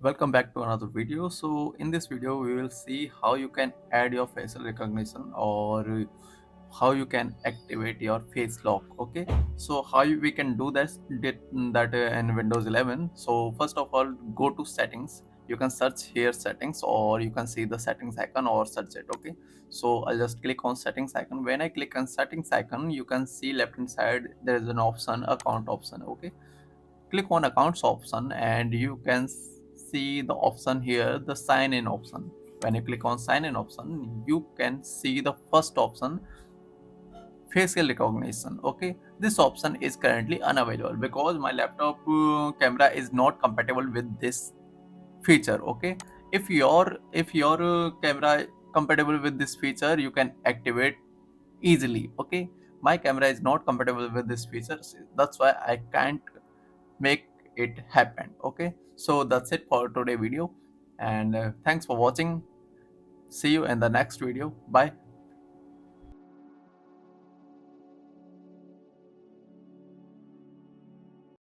Welcome back to another video. So in this video we will see how you can add your facial recognition or how you can activate your face lock. Okay, so we can do that in Windows 11. So first of all, go to settings. You can search here settings, or you can see the settings icon or search it. Okay, so I'll just click on settings icon. When I click on settings icon, you can see left hand side there is an option, account option. Okay, click on accounts option and you can see the option here, the sign in option. When you click on sign in option, you can see the first option, facial recognition. Okay, this option is currently unavailable because my laptop camera is not compatible with this feature. Okay, if your camera compatible with this feature, you can activate easily. Okay, my camera is not compatible with this feature, that's why I can't make it happen. Okay, so that's it for today video, and thanks for watching. See you in the next video. Bye.